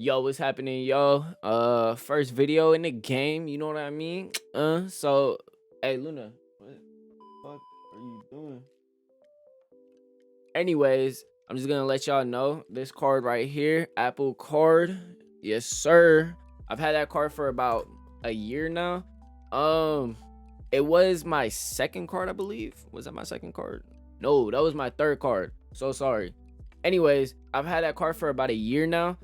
Yo, what's happening, yo? First video in the game, you know what I mean? So, hey, Luna, what the fuck are you doing? Anyways, I'm just gonna let y'all know this card right here, Apple card. Yes, sir. I've had that card for about a year now. It was my second card, I believe. Was that my second card? No, that was my third card. So sorry. Anyways, I've had that card for about a year now.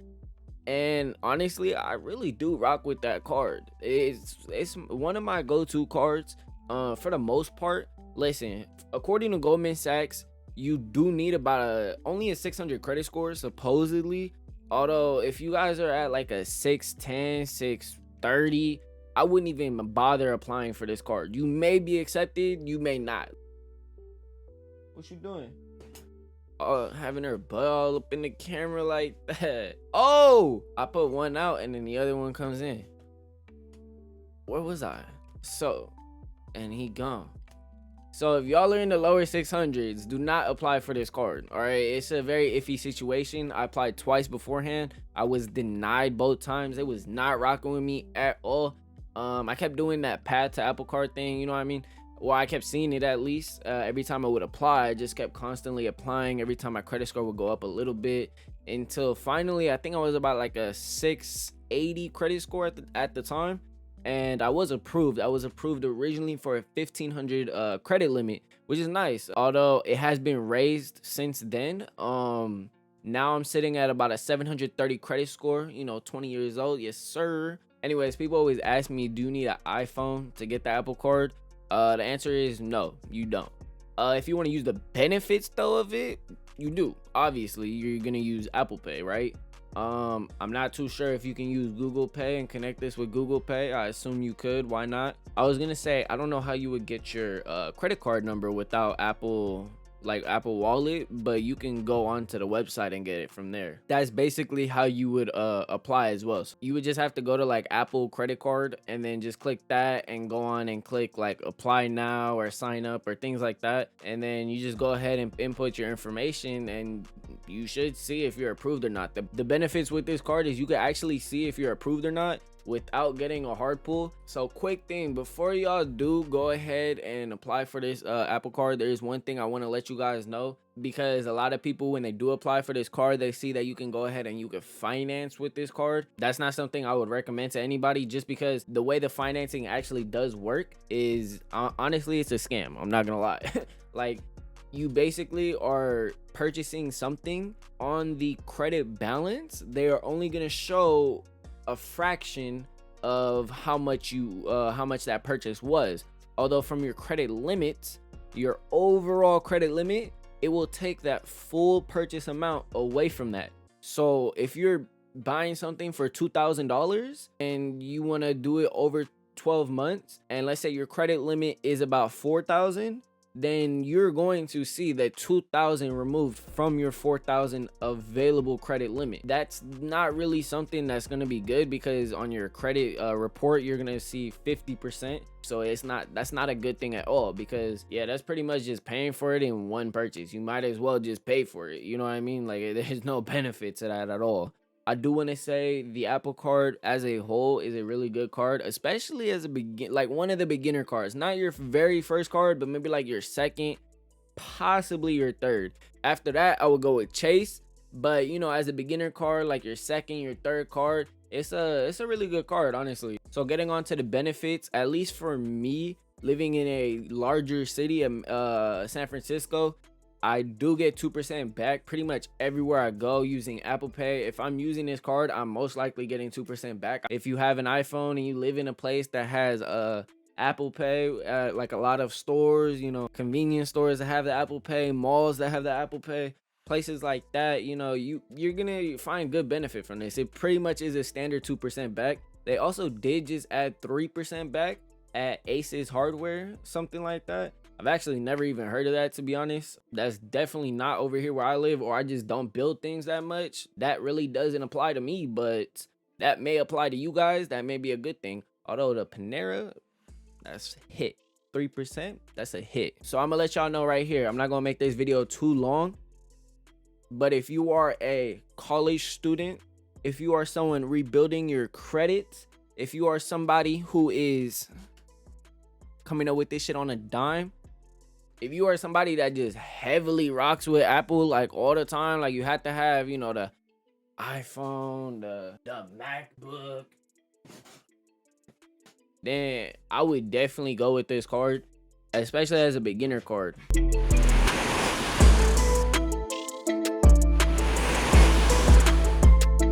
And honestly, I really do rock with that card. It's one of my go-to cards. For the most part. Listen, according to Goldman Sachs, you do need about only a 600 credit score supposedly. Although if you guys are at like a 610, 630, I wouldn't even bother applying for this card. You may be accepted, you may not. What you doing? Having her butt all up in the camera like that. Oh, I put one out and then the other one comes in. Where was I? So, and he gone. So if y'all are in the lower 600s, do not apply for this card. All right, it's a very iffy situation. I applied twice beforehand. I was denied both times. It was not rocking with me at all. I kept doing that path to Apple card thing, you know what I mean? Well, I kept seeing it at least. Every time I would apply, I just kept constantly applying. Every time my credit score would go up a little bit until finally, I think I was about like a 680 credit score at the time. And I was approved. I was approved originally for a 1,500 credit limit, which is nice. Although it has been raised since then. Now I'm sitting at about a 730 credit score, 20 years old. Yes, sir. Anyways, people always ask me, do you need an iPhone to get the Apple card? The answer is no, you don't. If you want to use the benefits though of it, you do. Obviously, you're gonna use Apple Pay, right? I'm not too sure if you can use Google Pay and connect this with Google Pay. I assume you could. Why not? I was gonna say, I don't know how you would get your credit card number without Apple Wallet, but you can go onto the website and get it from there. That's basically how you would apply as well. So you would just have to go to like Apple credit card and then just click that and go on and click like apply now or sign up or things like that, and then you just go ahead and input your information and you should see if you're approved or not. The benefits with this card is you can actually see if you're approved or not without getting a hard pull. So quick thing, before y'all do go ahead and apply for this Apple card, there's one thing I want to let you guys know, because a lot of people, when they do apply for this card, they see that you can go ahead and you can finance with this card. That's not something I would recommend to anybody, just because the way the financing actually does work is honestly, it's a scam. I'm not gonna lie. Like, you basically are purchasing something on the credit balance. They are only gonna show a fraction of how much that purchase was. Although from your credit limits, your overall credit limit, it will take that full purchase amount away from that. So if you're buying something for $2,000 and you want to do it over 12 months, and let's say your credit limit is about 4,000, then you're going to see that 2,000 removed from your 4,000 available credit limit. That's not really something that's going to be good, because on your credit report, you're going to see 50%. So that's not a good thing at all, because yeah, that's pretty much just paying for it in one purchase. You might as well just pay for it. You know what I mean? Like, there's no benefit to that at all. I do want to say the Apple card as a whole is a really good card, especially as like one of the beginner cards. Not your very first card, but maybe like your second, possibly your third. After that, I would go with Chase. But as a beginner card, like your second, your third card, it's a really good card, honestly. So getting on to the benefits, at least for me, living in a larger city, San Francisco, I do get 2% back pretty much everywhere I go using Apple Pay. If I'm using this card, I'm most likely getting 2% back. If you have an iPhone and you live in a place that has Apple Pay, like a lot of stores, convenience stores that have the Apple Pay, malls that have the Apple Pay, places like that, you're gonna find good benefit from this. It pretty much is a standard 2% back. They also did just add 3% back at Aces Hardware, something like that. I've actually never even heard of that, to be honest. That's definitely not over here where I live, or I just don't build things that much. That really doesn't apply to me, but that may apply to you guys. That may be a good thing. Although the Panera, that's hit. 3%, that's a hit. So I'm gonna let y'all know right here. I'm not gonna make this video too long, but if you are a college student, if you are someone rebuilding your credits, if you are somebody who is coming up with this shit on a dime, if you are somebody that just heavily rocks with Apple like all the time, like you have to have, you know, the iPhone, the MacBook, then I would definitely go with this card, especially as a beginner card.